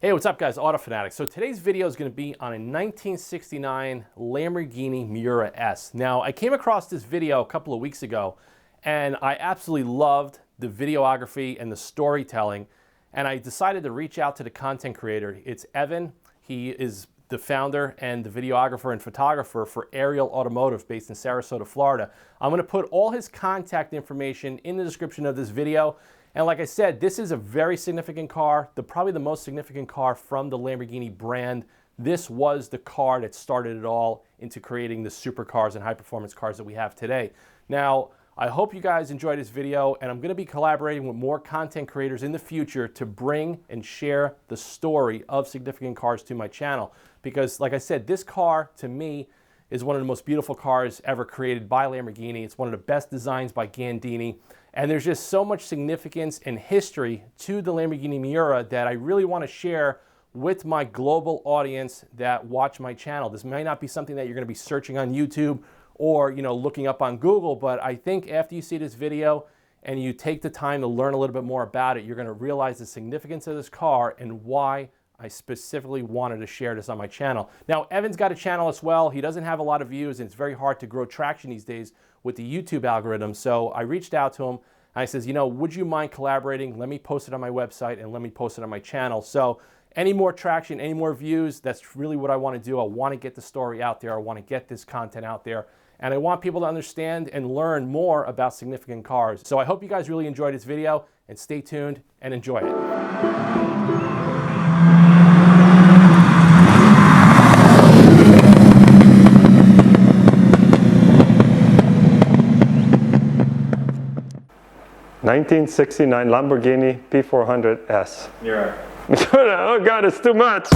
Hey, what's up guys, Auto Fanatics. So today's video is going to be on a 1969 Lamborghini Miura S. Now, I came across this video a couple of weeks ago and I absolutely loved the videography and the storytelling, and I decided to reach out to the content creator. It's Evan. He is the founder and the videographer and photographer for Aerial Automotive based in Sarasota, Florida. I'm going to put all his contact information in the description of this video. And like I said, this is a very significant car, probably the most significant car from the Lamborghini brand. This was the car that started it all into creating the supercars and high-performance cars that we have today. Now, I hope you guys enjoyed this video, and I'm going to be collaborating with more content creators in the future to bring and share the story of significant cars to my channel. Because, like I said, this car, to me, is one of the most beautiful cars ever created by Lamborghini. It's one of the best designs by Gandini. And there's just so much significance and history to the Lamborghini Miura that I really want to share with my global audience that watch my channel. This may not be something that you're going to be searching on YouTube or, looking up on Google, but I think after you see this video and you take the time to learn a little bit more about it, you're going to realize the significance of this car and why I specifically wanted to share this on my channel. Now, Evan's got a channel as well. He doesn't have a lot of views, and it's very hard to grow traction these days with the YouTube algorithm. So I reached out to him, and I says, would you mind collaborating? Let me post it on my website, and let me post it on my channel. So any more traction, any more views, that's really what I want to do. I want to get the story out there. I want to get this content out there. And I want people to understand and learn more about significant cars. So I hope you guys really enjoyed this video, and stay tuned and enjoy it. 1969 Lamborghini P400S. Miura. Oh God, it's too much.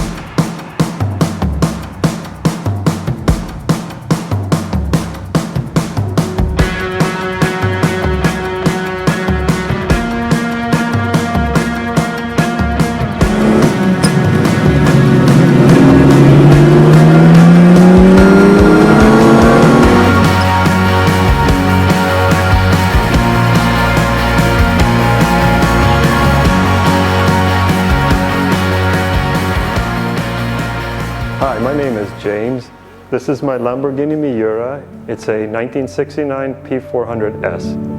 Hi, my name is James. This is my Lamborghini Miura. It's a 1969 P400S.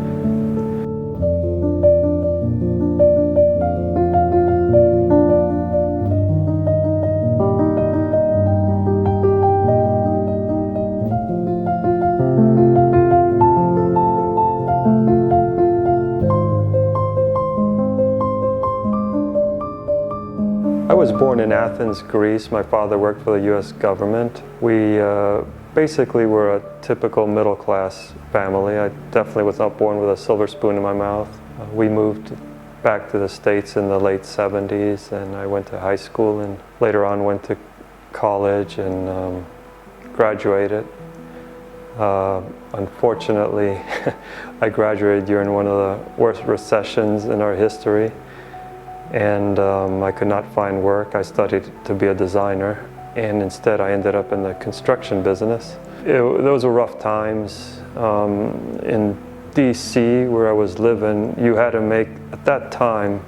I was born in Athens, Greece. My father worked for the U.S. government. We basically were a typical middle-class family. I definitely was not born with a silver spoon in my mouth. We moved back to the States in the late 70s, and I went to high school and later on went to college and graduated. Unfortunately, I graduated during one of the worst recessions in our history. And I could not find work. I studied to be a designer, and instead I ended up in the construction business. Those were rough times. In DC, where I was living, you had to make, at that time,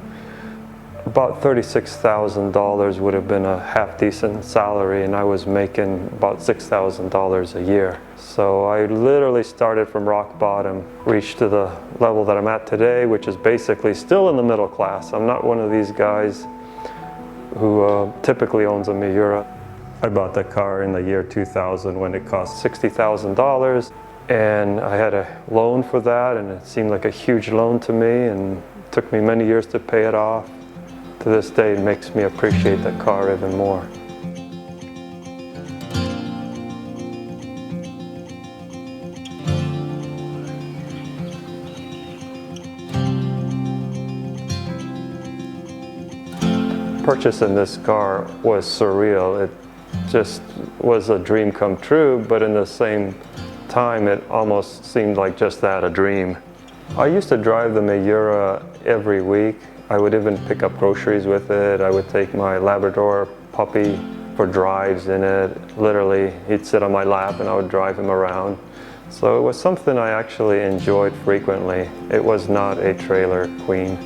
about $36,000 would have been a half-decent salary, and I was making about $6,000 a year. So I literally started from rock bottom, reached to the level that I'm at today, which is basically still in the middle class. I'm not one of these guys who typically owns a Miura. I bought the car in the year 2000 when it cost $60,000, and I had a loan for that, and it seemed like a huge loan to me, and it took me many years to pay it off. To this day, it makes me appreciate the car even more. Purchasing this car was surreal. It just was a dream come true, but in the same time, it almost seemed like just that, a dream. I used to drive the Miura every week. I would even pick up groceries with it. I would take my Labrador puppy for drives in it. Literally, he'd sit on my lap and I would drive him around. So it was something I actually enjoyed frequently. It was not a trailer queen.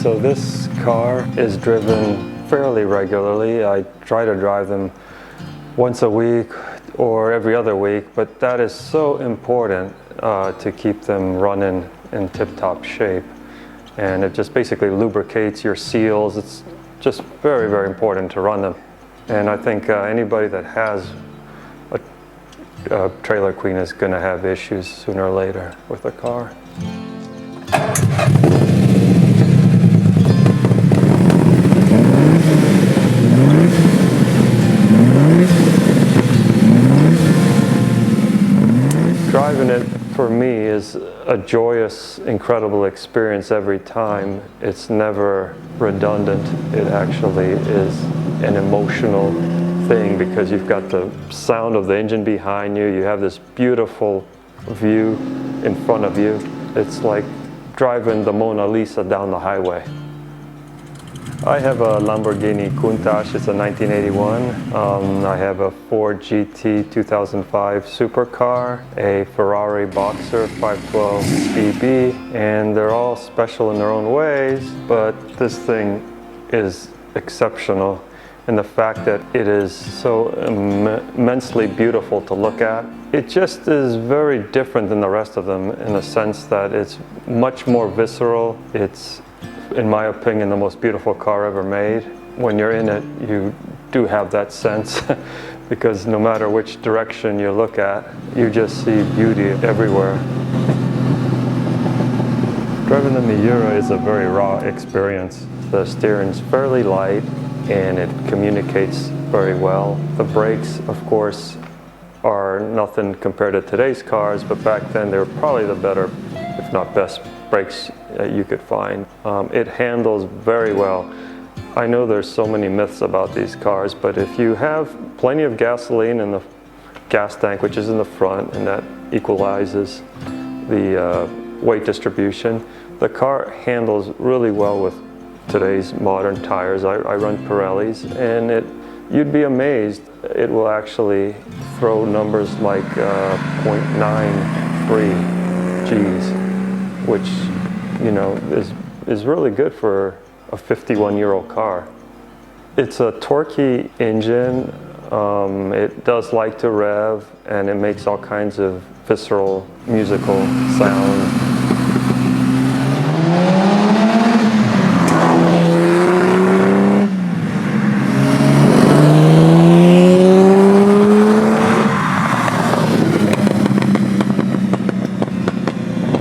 So this car is driven fairly regularly. I try to drive them once a week or every other week, but that is so important to keep them running in tip-top shape. And it just basically lubricates your seals. It's just very, very important to run them. And I think anybody that has a trailer queen is going to have issues sooner or later with a car. Driving it for me is a joyous, incredible experience every time. It's never redundant. It actually is an emotional thing because you've got the sound of the engine behind you. You have this beautiful view in front of you. It's like driving the Mona Lisa down the highway. I have a Lamborghini Countach, it's a 1981. I have a Ford GT 2005 Supercar, a Ferrari Boxer 512 BB, and they're all special in their own ways, but this thing is exceptional in the fact that it is so immensely beautiful to look at. It just is very different than the rest of them in the sense that it's much more visceral. It's, in my opinion, the most beautiful car ever made. When you're in it, you do have that sense because no matter which direction you look at, you just see beauty everywhere. Driving the Miura is a very raw experience. The steering's fairly light and it communicates very well. The brakes, of course, are nothing compared to today's cars, but back then they were probably the better, if not best, brakes you could find. It handles very well. I know there's so many myths about these cars, but if you have plenty of gasoline in the gas tank, which is in the front, and that equalizes the weight distribution, the car handles really well with today's modern tires. I run Pirellis, and you'd be amazed. It will actually throw numbers like 0.93 Gs, which, you know, is really good for a 51-year-old car. It's a torquey engine. It does like to rev, and it makes all kinds of visceral musical sound.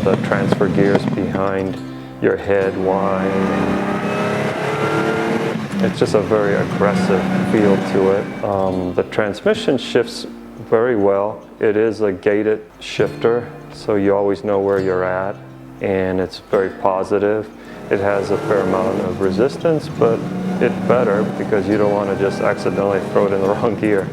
The transfer gears behind your head whine. It's just a very aggressive feel to it. The transmission shifts very well. It is a gated shifter, so you always know where you're at, and it's very positive. It has a fair amount of resistance, but it's better because you don't want to just accidentally throw it in the wrong gear.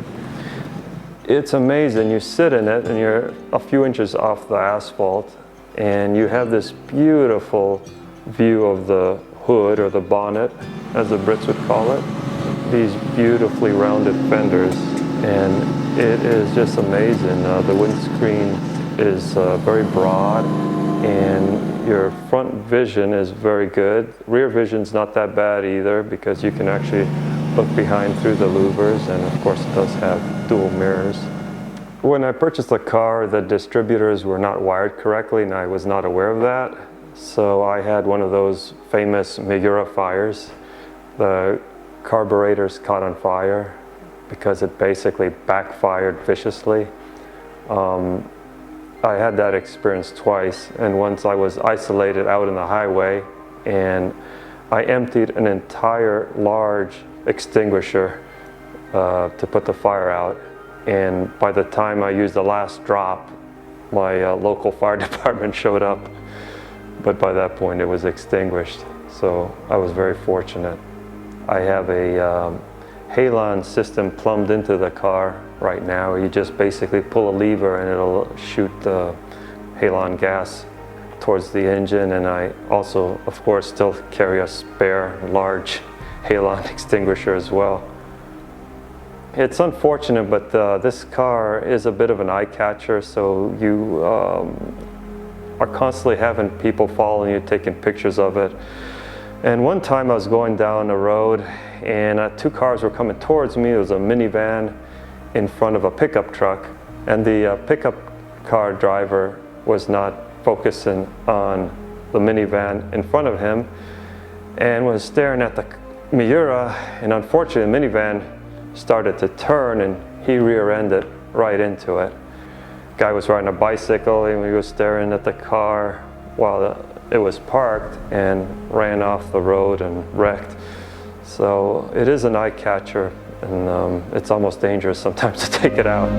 It's amazing. You sit in it and you're a few inches off the asphalt, and you have this beautiful view of the hood, or the bonnet, as the Brits would call it. These beautifully rounded fenders, and it is just amazing. The windscreen is very broad, and your front vision is very good. Rear vision's not that bad either because you can actually look behind through the louvers, and of course it does have dual mirrors. When I purchased the car, the distributors were not wired correctly, and I was not aware of that. So I had one of those famous Miura fires. The carburetors caught on fire because it basically backfired viciously. I had that experience twice, and once I was isolated out in the highway, and I emptied an entire large extinguisher to put the fire out. And by the time I used the last drop, my local fire department showed up. But by that point it was extinguished, so I was very fortunate. I have a halon system plumbed into the car right now. You just basically pull a lever and it'll shoot the halon gas towards the engine, and I also, of course, still carry a spare large halon extinguisher as well. It's unfortunate, but this car is a bit of an eye catcher, so you are constantly having people following you, taking pictures of it. And one time I was going down the road and two cars were coming towards me. It was a minivan in front of a pickup truck, and the pickup car driver was not focusing on the minivan in front of him and was staring at the Miura, and unfortunately the minivan started to turn and he rear-ended right into it. Guy was riding a bicycle and he was staring at the car while it was parked and ran off the road and wrecked. So it is an eye catcher, and it's almost dangerous sometimes to take it out.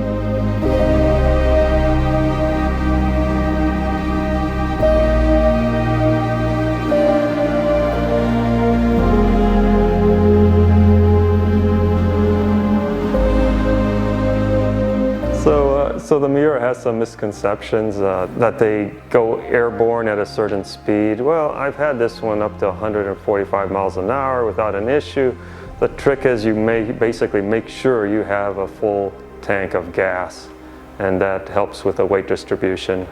So the Miura has some misconceptions that they go airborne at a certain speed. Well, I've had this one up to 145 miles an hour without an issue. The trick is you basically make sure you have a full tank of gas, and that helps with the weight distribution.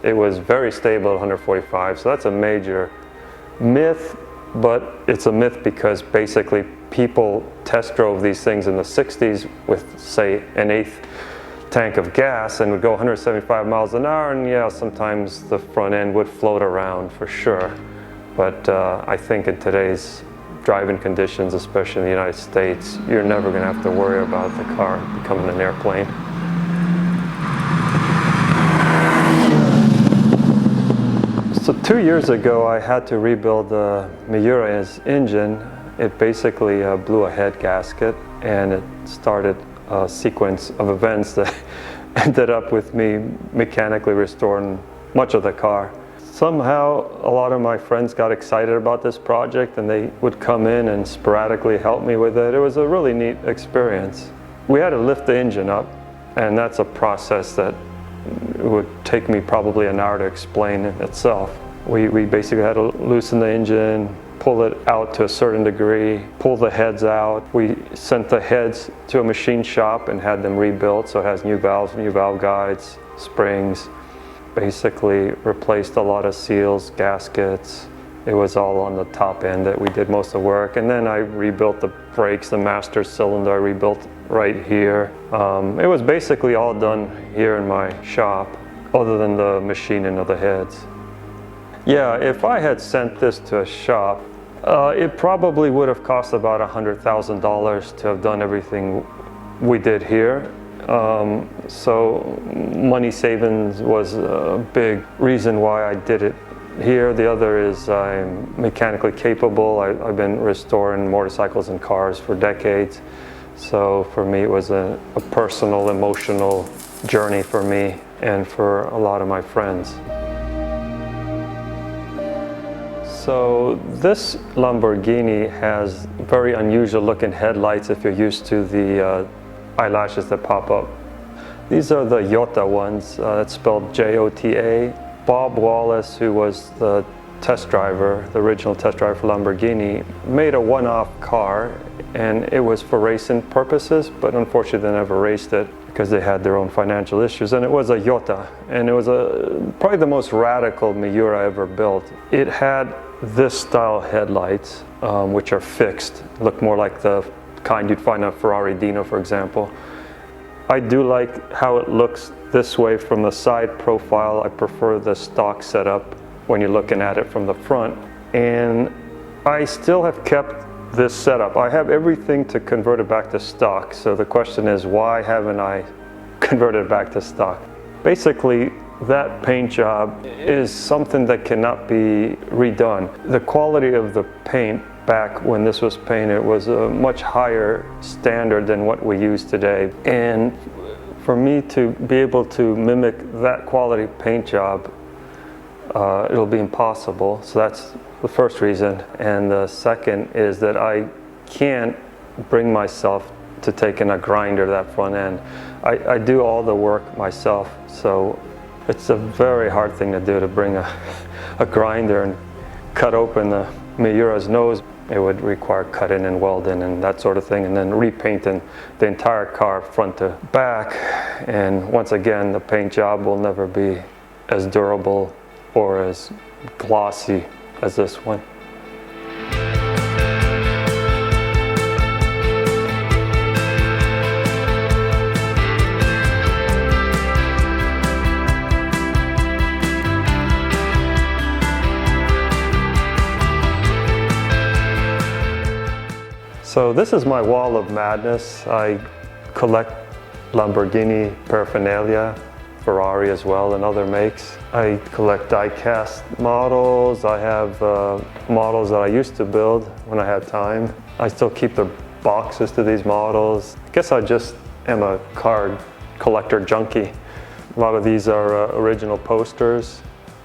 It was very stable at 145, so that's a major myth, but it's a myth because basically people test drove these things in the 60s with, say, an eighth tank of gas and would go 175 miles an hour, and yeah, sometimes the front end would float around for sure. But I think in today's driving conditions, especially in the United States, you're never going to have to worry about the car becoming an airplane. So 2 years ago, I had to rebuild the Miura's engine. It basically blew a head gasket, and it started a sequence of events that ended up with me mechanically restoring much of the car. Somehow a lot of my friends got excited about this project and they would come in and sporadically help me with it. It was a really neat experience. We had to lift the engine up, and that's a process that would take me probably an hour to explain in itself. We basically had to loosen the engine, pull it out to a certain degree, pull the heads out. We sent the heads to a machine shop and had them rebuilt, so it has new valves, new valve guides, springs. Basically replaced a lot of seals, gaskets. It was all on the top end that we did most of the work. And then I rebuilt the brakes, the master cylinder I rebuilt right here. It was basically all done here in my shop, other than the machining of the heads. Yeah, if I had sent this to a shop, it probably would have cost about $100,000 to have done everything we did here. So money savings was a big reason why I did it here. The other is I'm mechanically capable. I've been restoring motorcycles and cars for decades. So for me, it was a personal, emotional journey for me and for a lot of my friends. So this Lamborghini has very unusual looking headlights if you're used to the eyelashes that pop up. These are the Jota ones, it's spelled J-O-T-A. Bob Wallace, who was the test driver, the original test driver for Lamborghini, made a one-off car, and it was for racing purposes, but unfortunately they never raced it because they had their own financial issues, and it was a Jota, and it was probably the most radical Miura ever built. It had this style headlights, which are fixed, look more like the kind you'd find on a Ferrari Dino, for example. I do like how it looks this way from the side profile. I prefer the stock setup when you're looking at it from the front. And I still have kept this setup. I have everything to convert it back to stock. So the question is, why haven't I converted it back to stock? Basically, that paint job is something that cannot be redone. The quality of the paint back when this was painted was a much higher standard than what we use today. And for me to be able to mimic that quality paint job, it'll be impossible. So that's the first reason. And the second is that I can't bring myself to taking a grinder to that front end. I do all the work myself, so it's a very hard thing to do, to bring a grinder and cut open the Miura's nose. It would require cutting and welding and that sort of thing, and then repainting the entire car front to back. And once again, the paint job will never be as durable or as glossy as this one. So this is my wall of madness. I collect Lamborghini paraphernalia, Ferrari as well, and other makes. I collect die-cast models. I have models that I used to build when I had time. I still keep the boxes to these models. I guess I just am a car collector junkie. A lot of these are original posters.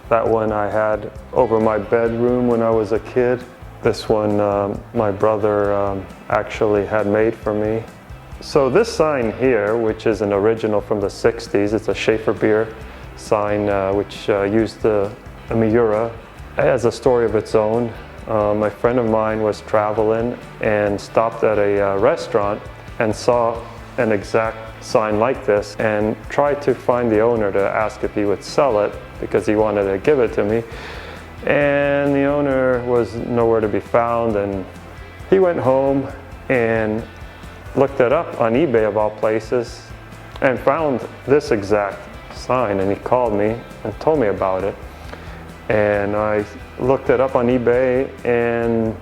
That one I had over my bedroom when I was a kid. This one my brother actually had made for me. So this sign here, which is an original from the 60s, it's a Schaefer beer sign which used a Miura. It has a story of its own. A friend of mine was traveling and stopped at a restaurant and saw an exact sign like this and tried to find the owner to ask if he would sell it because he wanted to give it to me. And the owner was nowhere to be found, and he went home and looked it up on eBay of all places and found this exact sign, and he called me and told me about it. And I looked it up on eBay and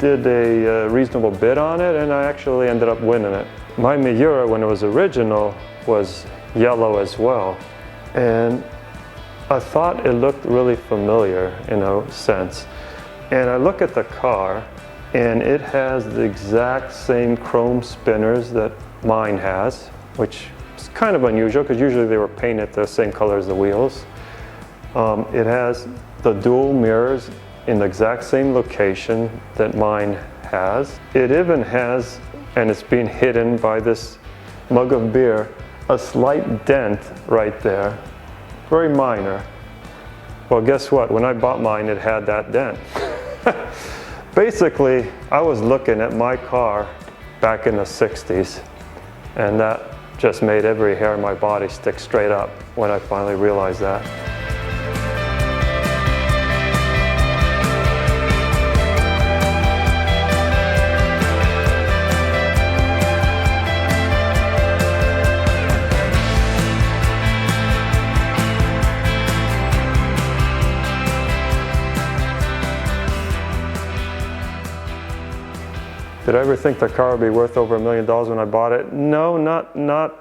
did a reasonable bid on it, and I actually ended up winning it. My Miura, when it was original, was yellow as well, and I thought it looked really familiar in a sense. And I look at the car, and it has the exact same chrome spinners that mine has, which is kind of unusual because usually they were painted the same color as the wheels. It has the dual mirrors in the exact same location that mine has. It even has, and it's being hidden by this mug of beer, a slight dent right there, very minor. Well, guess what? When I bought mine, it had that dent. Basically, I was looking at my car back in the 60s, and that just made every hair on my body stick straight up when I finally realized that. Did I ever think the car would be worth over $1 million when I bought it? No, not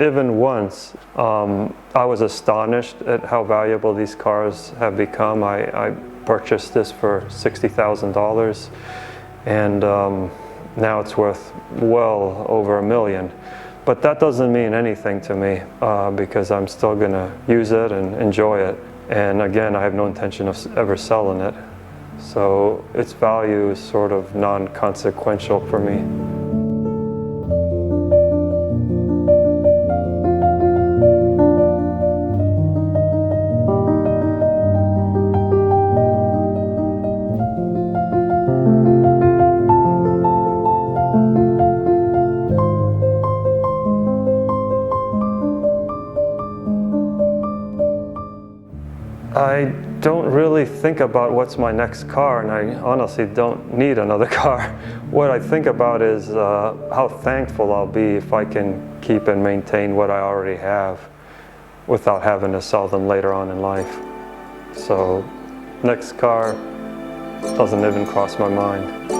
even once. I was astonished at how valuable these cars have become. I purchased this for $60,000, and now it's worth well over $1 million. But that doesn't mean anything to me because I'm still gonna use it and enjoy it. And again, I have no intention of ever selling it. So its value is sort of non-consequential for me. I don't really think about what's my next car, and I honestly don't need another car. What I think about is how thankful I'll be if I can keep and maintain what I already have without having to sell them later on in life. So next car doesn't even cross my mind.